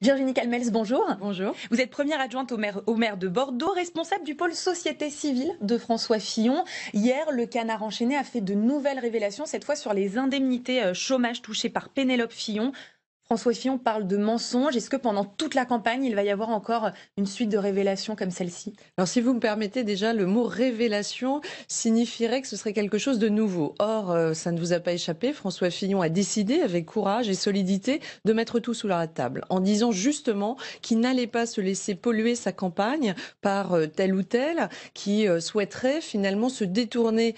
Virginie Calmels, bonjour. Bonjour. Vous êtes première adjointe au maire de Bordeaux, responsable du pôle société civile de François Fillon. Hier, le Canard enchaîné a fait de nouvelles révélations, cette fois sur les indemnités chômage touchées par Pénélope Fillon. François Fillon parle de mensonges. Est-ce que pendant toute la campagne, il va y avoir encore une suite de révélations comme celle-ci? Alors si vous me permettez, déjà le mot révélation signifierait que ce serait quelque chose de nouveau. Or, ça ne vous a pas échappé, François Fillon a décidé avec courage et solidité de mettre tout sous la table, en disant justement qu'il n'allait pas se laisser polluer sa campagne par tel ou tel qui souhaiterait finalement se détourner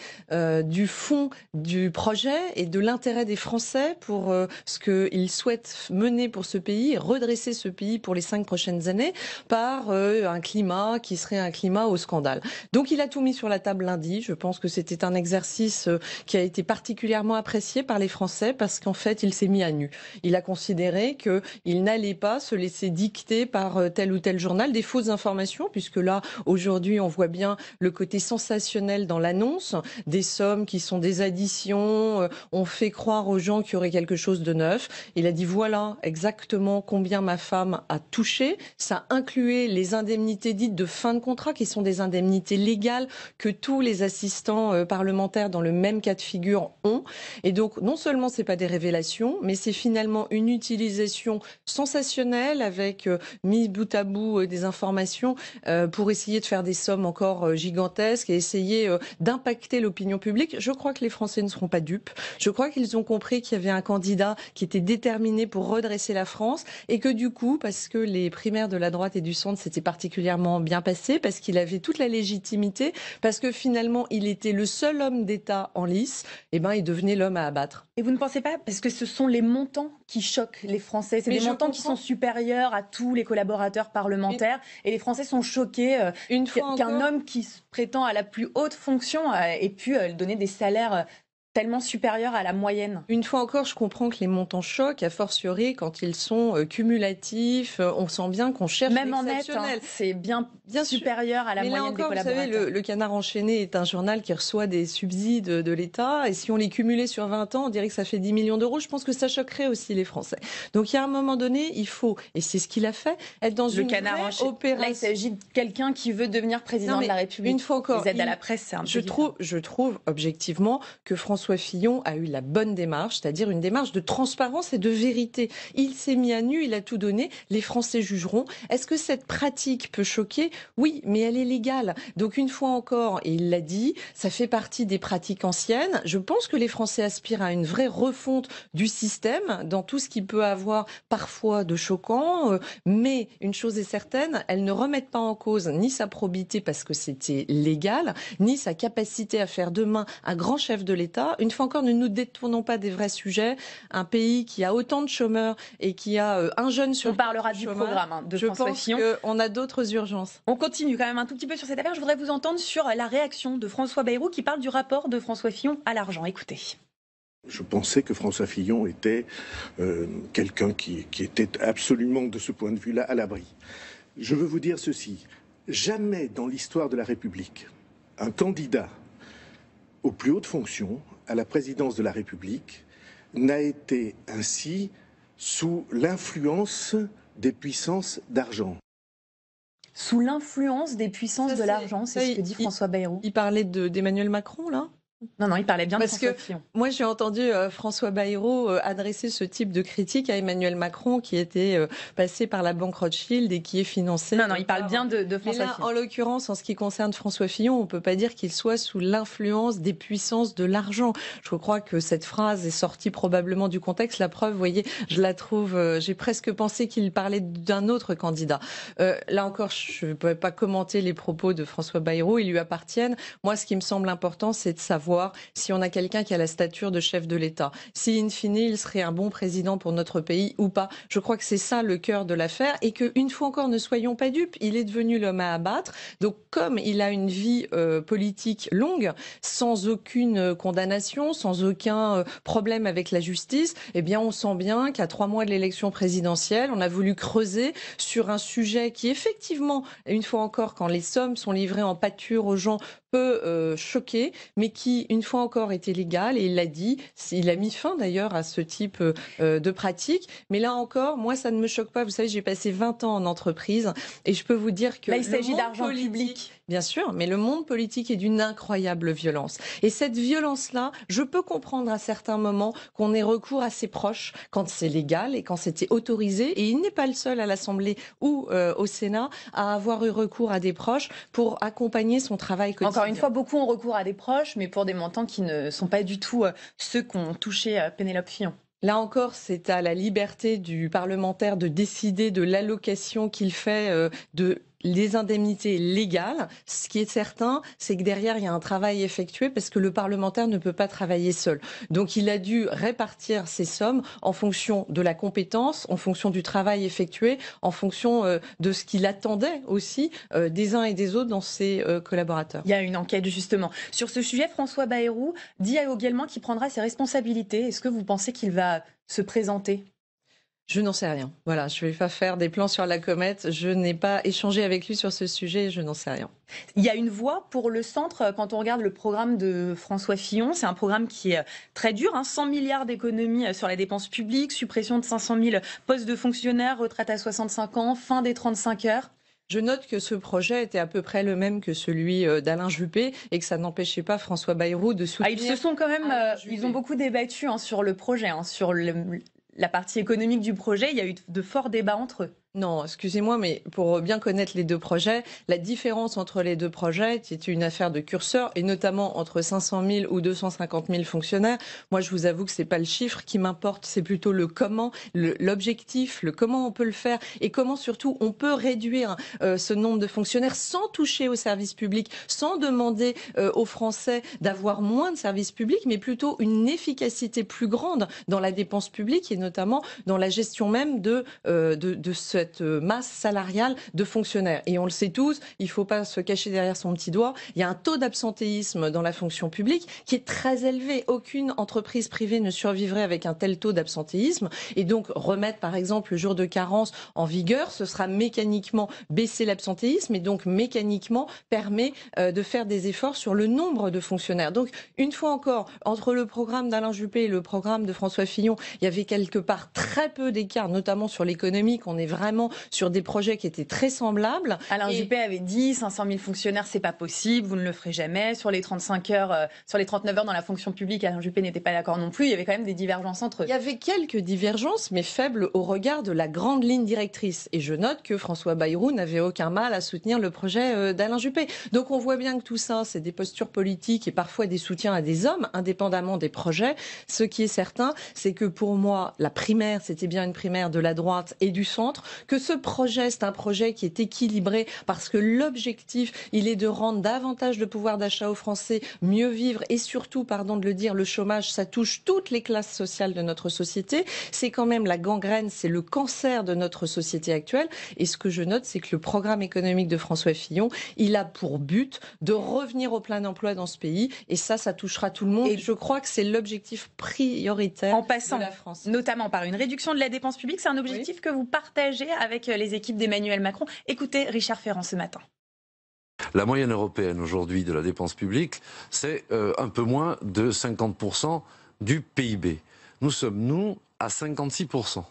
du fond du projet et de l'intérêt des Français pour ce qu'il souhaite mener pour ce pays et redresser ce pays pour les 5 prochaines années par un climat qui serait un climat au scandale. Donc il a tout mis sur la table lundi. Je pense que c'était un exercice qui a été particulièrement apprécié par les Français parce qu'en fait il s'est mis à nu. Il a considéré qu'il n'allait pas se laisser dicter par tel ou tel journal des fausses informations, puisque là aujourd'hui on voit bien le côté sensationnel dans l'annonce, des sommes qui sont des additions, on fait croire aux gens qu'il y aurait quelque chose de neuf. Il a dit voilà exactement combien ma femme a touché. Ça incluait les indemnités dites de fin de contrat, qui sont des indemnités légales que tous les assistants parlementaires dans le même cas de figure ont. Et donc, non seulement c'est pas des révélations, mais c'est finalement une utilisation sensationnelle avec mis bout à bout des informations pour essayer de faire des sommes encore gigantesques et essayer d'impacter l'opinion publique. Je crois que les Français ne seront pas dupes. Je crois qu'ils ont compris qu'il y avait un candidat qui était déterminé pour redresser la France et que du coup, parce que les primaires de la droite et du centre s'étaient particulièrement bien passées, parce qu'il avait toute la légitimité, parce que finalement il était le seul homme d'État en lice, et ben il devenait l'homme à abattre. Et vous ne pensez pas, parce que ce sont les montants qui choquent les Français, c'est des montants qui sont supérieurs à tous les collaborateurs parlementaires, et les Français sont choqués qu'un homme qui se prétend à la plus haute fonction ait pu donner des salaires tellement supérieur à la moyenne. Une fois encore, je comprends que les montants choquent, a fortiori quand ils sont cumulatifs. On sent bien qu'on cherche même en net, c'est bien supérieur à la moyenne des collaborateurs. Vous savez, le Canard enchaîné est un journal qui reçoit des subsides de l'État. Et si on les cumulait sur 20 ans, on dirait que ça fait 10 millions d'euros. Je pense que ça choquerait aussi les Français. Donc il y a un moment donné, il faut, et c'est ce qu'il a fait, être dans une vraie opération. Là, il s'agit de quelqu'un qui veut devenir président de la République. Une fois encore, les aides à la presse, c'est un peu je trouve objectivement que François Fillon a eu la bonne démarche, c'est-à-dire une démarche de transparence et de vérité. Il s'est mis à nu, il a tout donné, les Français jugeront. Est-ce que cette pratique peut choquer? Oui, mais elle est légale. Donc une fois encore, et il l'a dit, ça fait partie des pratiques anciennes. Je pense que les Français aspirent à une vraie refonte du système dans tout ce qui peut avoir parfois de choquant, mais une chose est certaine, elles ne remettent pas en cause ni sa probité parce que c'était légal, ni sa capacité à faire demain un grand chef de l'État. Une fois encore, ne nous détournons pas des vrais sujets. Un pays qui a autant de chômeurs et qui a un jeune sur... On parlera du programme de François Fillon. Je pense qu'on a d'autres urgences. On continue quand même un tout petit peu sur cette affaire. Je voudrais vous entendre sur la réaction de François Bayrou qui parle du rapport de François Fillon à l'argent. Écoutez. Je pensais que François Fillon était quelqu'un qui était absolument, de ce point de vue-là, à l'abri. Je veux vous dire ceci. Jamais dans l'histoire de la République, un candidat aux plus hautes fonctions, à la présidence de la République, n'a été ainsi sous l'influence des puissances d'argent. Sous l'influence des puissances de l'argent, c'est ce que dit François Bayrou. Il parlait d'Emmanuel Macron, là ? Non, il parlait bien de François Fillon. Moi, j'ai entendu François Bayrou adresser ce type de critique à Emmanuel Macron, qui était passé par la banque Rothschild et qui est financé. Non, il parle bien de François Fillon. En l'occurrence, en ce qui concerne François Fillon, on ne peut pas dire qu'il soit sous l'influence des puissances de l'argent. Je crois que cette phrase est sortie probablement du contexte. La preuve, vous voyez, je la trouve. J'ai presque pensé qu'il parlait d'un autre candidat. Là encore, je ne peux pas commenter les propos de François Bayrou. Ils lui appartiennent. Moi, ce qui me semble important, c'est de savoir si on a quelqu'un qui a la stature de chef de l'État, si in fine il serait un bon président pour notre pays ou pas. Je crois que c'est ça le cœur de l'affaire et qu'une fois encore, ne soyons pas dupes, il est devenu l'homme à abattre. Donc comme il a une vie politique longue, sans aucune condamnation, sans aucun problème avec la justice, eh bien on sent bien qu'à 3 mois de l'élection présidentielle, on a voulu creuser sur un sujet qui effectivement, une fois encore, quand les sommes sont livrées en pâture aux gens, peut choquer, mais qui, une fois encore, était légal. Et il l'a dit, il a mis fin d'ailleurs à ce type de pratique. Mais là encore, moi, ça ne me choque pas. Vous savez, j'ai passé 20 ans en entreprise et je peux vous dire que là, il s'agit d'argent public. Bien sûr, mais le monde politique est d'une incroyable violence. Et cette violence-là, je peux comprendre à certains moments qu'on ait recours à ses proches quand c'est légal et quand c'était autorisé. Et il n'est pas le seul à l'Assemblée ou au Sénat à avoir eu recours à des proches pour accompagner son travail quotidien. Encore une fois, beaucoup ont recours à des proches, mais pour des montants qui ne sont pas du tout ceux qu'ont touché Pénélope Fillon. Là encore, c'est à la liberté du parlementaire de décider de l'allocation qu'il fait les indemnités légales. Ce qui est certain, c'est que derrière, il y a un travail effectué parce que le parlementaire ne peut pas travailler seul. Donc, il a dû répartir ces sommes en fonction de la compétence, en fonction du travail effectué, en fonction de ce qu'il attendait aussi des uns et des autres dans ses collaborateurs. Il y a une enquête justement. Sur ce sujet, François Bayrou dit également qu'il prendra ses responsabilités. Est-ce que vous pensez qu'il va se présenter ? Je n'en sais rien. Voilà, je ne vais pas faire des plans sur la comète. Je n'ai pas échangé avec lui sur ce sujet. Je n'en sais rien. Il y a une voie pour le centre quand on regarde le programme de François Fillon. C'est un programme qui est très dur. 100 milliards d'économies sur la dépense publique, suppression de 500 000 postes de fonctionnaires, retraite à 65 ans, fin des 35 heures. Je note que ce projet était à peu près le même que celui d'Alain Juppé et que ça n'empêchait pas François Bayrou de soutenir. Ils se sont quand même, ils ont beaucoup débattu sur le projet, sur la partie économique du projet. Il y a eu de forts débats entre eux. Non, excusez-moi, mais pour bien connaître les deux projets, la différence entre les deux projets, c'est une affaire de curseur, et notamment entre 500 000 ou 250 000 fonctionnaires. Moi, je vous avoue que c'est pas le chiffre qui m'importe, c'est plutôt le comment, l'objectif, le comment on peut le faire, et comment surtout on peut réduire ce nombre de fonctionnaires sans toucher au service public, sans demander aux Français d'avoir moins de services publics, mais plutôt une efficacité plus grande dans la dépense publique, et notamment dans la gestion même de cette masse salariale de fonctionnaires. Et on le sait tous, il ne faut pas se cacher derrière son petit doigt. Il y a un taux d'absentéisme dans la fonction publique qui est très élevé. Aucune entreprise privée ne survivrait avec un tel taux d'absentéisme. Et donc, remettre par exemple le jour de carence en vigueur, ce sera mécaniquement baisser l'absentéisme et donc mécaniquement permet de faire des efforts sur le nombre de fonctionnaires. Donc, une fois encore, entre le programme d'Alain Juppé et le programme de François Fillon, il y avait quelque part très peu d'écart, notamment sur l'économie, qu'on est vraiment sur des projets qui étaient très semblables. Alain Juppé avait dit 500 000 fonctionnaires, c'est pas possible, vous ne le ferez jamais. Sur les 35 heures, sur les 39 heures dans la fonction publique, Alain Juppé n'était pas d'accord non plus. Il y avait quand même des divergences entre eux. Il y avait quelques divergences, mais faibles au regard de la grande ligne directrice. Et je note que François Bayrou n'avait aucun mal à soutenir le projet d'Alain Juppé. Donc on voit bien que tout ça, c'est des postures politiques et parfois des soutiens à des hommes, indépendamment des projets. Ce qui est certain, c'est que pour moi, la primaire, c'était bien une primaire de la droite et du centre, que ce projet, c'est un projet qui est équilibré parce que l'objectif, il est de rendre davantage de pouvoir d'achat aux Français, mieux vivre et surtout, pardon de le dire, le chômage, ça touche toutes les classes sociales de notre société. C'est quand même la gangrène, c'est le cancer de notre société actuelle. Et ce que je note, c'est que le programme économique de François Fillon, il a pour but de revenir au plein emploi dans ce pays. Et ça touchera tout le monde. Et je crois que c'est l'objectif prioritaire en passant, de la France. Notamment par une réduction de la dépense publique. C'est un objectif que vous partagez avec les équipes d'Emmanuel Macron. Écoutez Richard Ferrand ce matin. La moyenne européenne aujourd'hui de la dépense publique, c'est un peu moins de 50% du PIB. Nous sommes, nous, à 56%.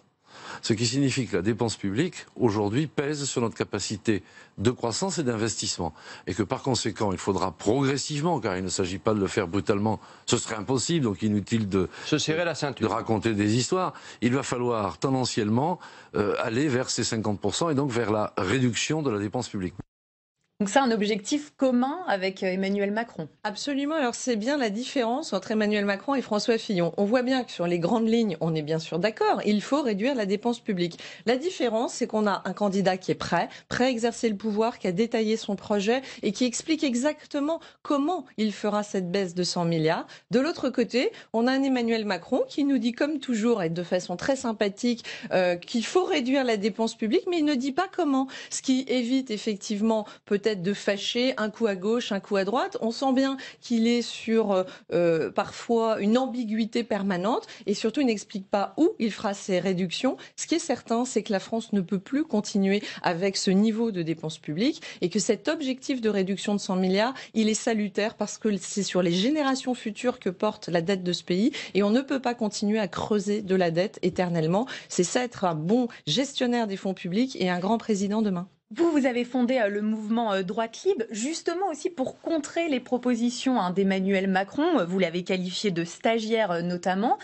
Ce qui signifie que la dépense publique, aujourd'hui, pèse sur notre capacité de croissance et d'investissement. Et que par conséquent, il faudra progressivement, car il ne s'agit pas de le faire brutalement, ce serait impossible, donc inutile de se serrer la ceinture, de raconter des histoires. Il va falloir tendanciellement aller vers ces 50% et donc vers la réduction de la dépense publique. Donc c'est un objectif commun avec Emmanuel Macron. Absolument. Alors c'est bien la différence entre Emmanuel Macron et François Fillon. On voit bien que sur les grandes lignes, on est bien sûr d'accord. Il faut réduire la dépense publique. La différence, c'est qu'on a un candidat qui est prêt à exercer le pouvoir, qui a détaillé son projet et qui explique exactement comment il fera cette baisse de 100 milliards. De l'autre côté, on a un Emmanuel Macron qui nous dit comme toujours et de façon très sympathique qu'il faut réduire la dépense publique, mais il ne dit pas comment. Ce qui évite effectivement peut-être peut-être de fâcher un coup à gauche, un coup à droite. On sent bien qu'il est sur parfois une ambiguïté permanente et surtout il n'explique pas où il fera ses réductions. Ce qui est certain, c'est que la France ne peut plus continuer avec ce niveau de dépenses publiques et que cet objectif de réduction de 100 milliards, il est salutaire parce que c'est sur les générations futures que porte la dette de ce pays et on ne peut pas continuer à creuser de la dette éternellement. C'est ça être un bon gestionnaire des fonds publics et un grand président demain. Vous avez fondé le mouvement Droite Libre, justement aussi pour contrer les propositions d'Emmanuel Macron. Vous l'avez qualifié de stagiaire notamment.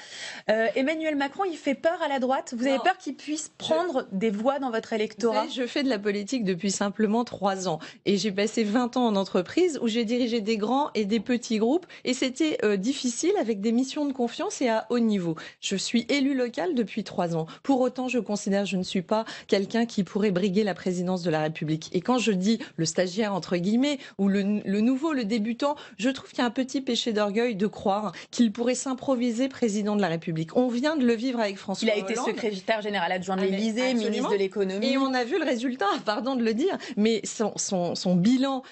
Emmanuel Macron, il fait peur à la droite. Vous avez peur qu'il puisse prendre des voix dans votre électorat? Vous savez, je fais de la politique depuis simplement 3 ans. Et j'ai passé 20 ans en entreprise où j'ai dirigé des grands et des petits groupes. Et c'était difficile avec des missions de confiance et à haut niveau. Je suis élu local depuis 3 ans. Pour autant, je considère que je ne suis pas quelqu'un qui pourrait briguer la présidence de la République. Et quand je dis le stagiaire, entre guillemets, ou le nouveau, le débutant, je trouve qu'il y a un petit péché d'orgueil de croire qu'il pourrait s'improviser président de la République. On vient de le vivre avec François Hollande. Il a été secrétaire général adjoint de l'Élysée, ministre de l'économie. Et on a vu le résultat, pardon de le dire, mais son bilan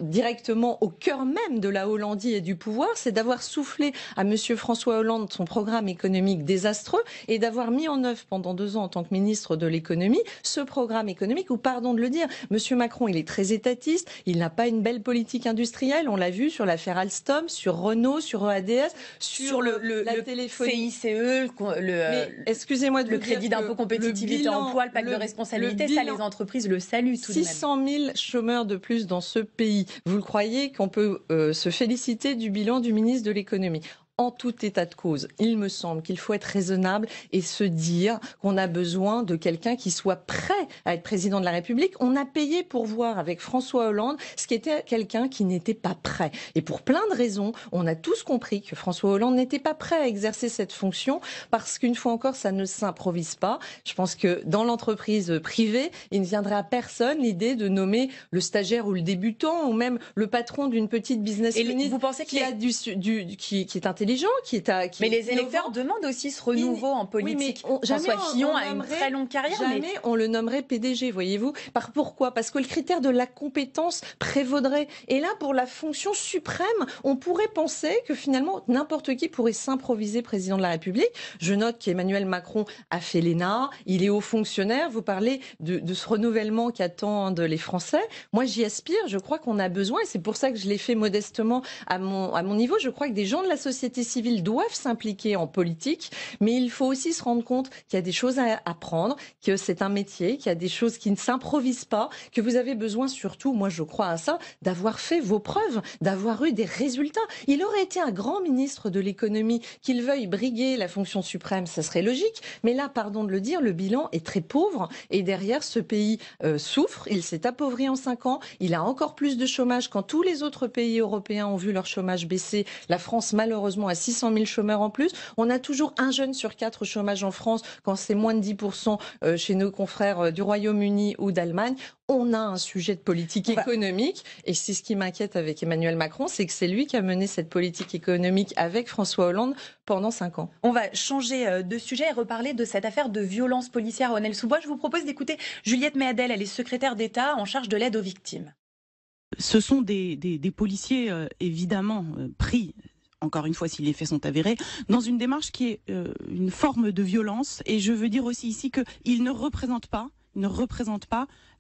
directement au cœur même de la Hollandie et du pouvoir, c'est d'avoir soufflé à monsieur François Hollande son programme économique désastreux et d'avoir mis en œuvre pendant 2 ans en tant que ministre de l'économie ce programme économique où, pardon de le dire, monsieur Macron, il est très étatiste, il n'a pas une belle politique industrielle, on l'a vu sur l'affaire Alstom, sur Renault, sur EADS, sur la téléphonie. CICE, excusez-moi de le crédit d'impôt compétitivité emploi, le pacte de responsabilité, ça les entreprises le saluent tout de même. 600 000 chômeurs de plus dans ce pays. Vous le croyez qu'on peut se féliciter du bilan du ministre de l'économie? En tout état de cause, il me semble qu'il faut être raisonnable et se dire qu'on a besoin de quelqu'un qui soit prêt à être président de la République. On a payé pour voir avec François Hollande ce qui était quelqu'un qui n'était pas prêt. Et pour plein de raisons, on a tous compris que François Hollande n'était pas prêt à exercer cette fonction parce qu'une fois encore, ça ne s'improvise pas. Je pense que dans l'entreprise privée, il ne viendrait à personne l'idée de nommer le stagiaire ou le débutant ou même le patron d'une petite business unit. Vous pensez qui est intelligent, mais les électeurs demandent aussi ce renouveau en politique. Oui, François Fillon a une très longue carrière. Jamais on le nommerait PDG, voyez-vous. Pourquoi? Parce que le critère de la compétence prévaudrait. Et là, pour la fonction suprême, on pourrait penser que finalement, n'importe qui pourrait s'improviser président de la République. Je note qu'Emmanuel Macron a fait l'ENA, il est haut fonctionnaire. Vous parlez de ce renouvellement qu'attendent les Français. Moi, j'y aspire. Je crois qu'on a besoin, et c'est pour ça que je l'ai fait modestement à mon niveau. Je crois que des gens de la société civile doivent s'impliquer en politique, mais il faut aussi se rendre compte qu'il y a des choses à apprendre, que c'est un métier, qu'il y a des choses qui ne s'improvisent pas, que vous avez besoin surtout, moi je crois à ça, d'avoir fait vos preuves, d'avoir eu des résultats. Il aurait été un grand ministre de l'économie, qu'il veuille briguer la fonction suprême, ça serait logique, mais là, pardon de le dire, le bilan est très pauvre et derrière ce pays souffre, il s'est appauvri en 5 ans, il a encore plus de chômage quand tous les autres pays européens ont vu leur chômage baisser, la France malheureusement à 600 000 chômeurs en plus. On a toujours 1 jeune sur 4 au chômage en France quand c'est moins de 10% chez nos confrères du Royaume-Uni ou d'Allemagne. On a un sujet de politique économique et c'est ce qui m'inquiète avec Emmanuel Macron, c'est que c'est lui qui a mené cette politique économique avec François Hollande pendant 5 ans. On va changer de sujet et reparler de cette affaire de violence policière à Aunel-sous-Bois. Je vous propose d'écouter Juliette Méadel, elle est secrétaire d'État en charge de l'aide aux victimes. Ce sont des policiers évidemment pris, encore une fois si les faits sont avérés, dans une démarche qui est une forme de violence. Et je veux dire aussi ici qu'ils ne représentent pas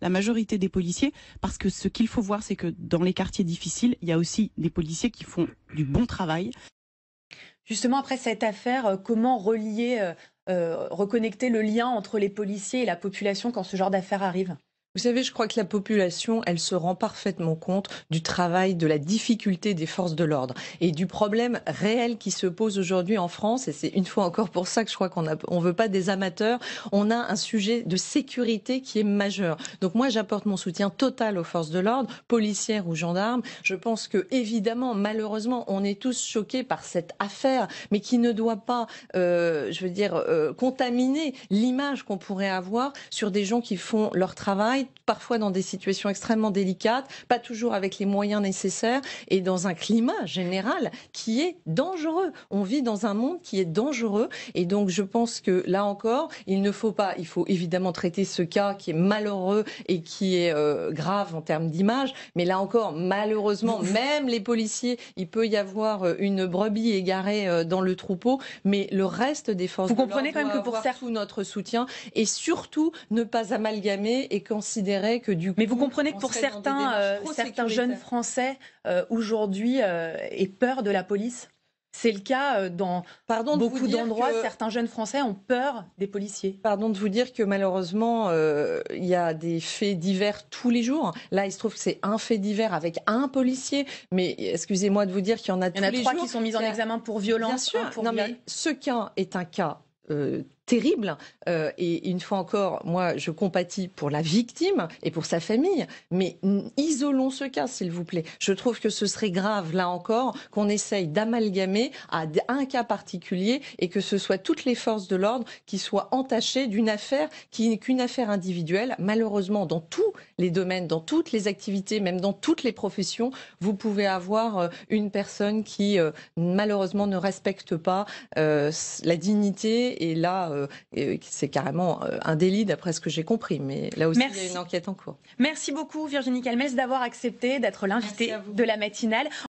la majorité des policiers, parce que ce qu'il faut voir, c'est que dans les quartiers difficiles, il y a aussi des policiers qui font du bon travail. Justement, après cette affaire, comment relier, reconnecter le lien entre les policiers et la population quand ce genre d'affaire arrive ? Vous savez, je crois que la population, elle se rend parfaitement compte du travail, de la difficulté des forces de l'ordre et du problème réel qui se pose aujourd'hui en France. Et c'est une fois encore pour ça que je crois qu'on veut pas des amateurs. On a un sujet de sécurité qui est majeur. Donc moi, j'apporte mon soutien total aux forces de l'ordre, policières ou gendarmes. Je pense que, évidemment, malheureusement, on est tous choqués par cette affaire, mais qui ne doit pas, contaminer l'image qu'on pourrait avoir sur des gens qui font leur travail travaillent parfois dans des situations extrêmement délicates, pas toujours avec les moyens nécessaires et dans un climat général qui est dangereux. On vit dans un monde qui est dangereux et donc je pense que là encore, il faut évidemment traiter ce cas qui est malheureux et qui est grave en termes d'image, mais là encore, malheureusement, même les policiers, il peut y avoir une brebis égarée dans le troupeau, mais le reste des forces de l'ordre doit avoir tout notre soutien et surtout ne pas amalgamer et considérer que du coup... Mais vous comprenez que pour certains jeunes Français aujourd'hui aient peur de la police ? C'est le cas dans beaucoup d'endroits. Certains jeunes Français ont peur des policiers. Pardon de vous dire que malheureusement, il y a des faits divers tous les jours. Là, il se trouve que c'est un fait divers avec un policier. Mais excusez-moi de vous dire qu'il y en a tous les jours. Il y en a 3 qui sont mis en examen pour violence. Bien sûr. Non, mais ce cas est un cas terrible et une fois encore, moi je compatis pour la victime et pour sa famille, mais isolons ce cas s'il vous plaît. Je trouve que ce serait grave là encore qu'on essaye d'amalgamer à un cas particulier et que ce soit toutes les forces de l'ordre qui soient entachées d'une affaire qui n'est qu'une affaire individuelle. Malheureusement, dans tous les domaines, dans toutes les activités, même dans toutes les professions, vous pouvez avoir une personne qui malheureusement ne respecte pas la dignité et là c'est carrément un délit d'après ce que j'ai compris, mais là aussi il y a une enquête en cours. Merci beaucoup Virginie Calmels d'avoir accepté d'être l'invitée de la matinale.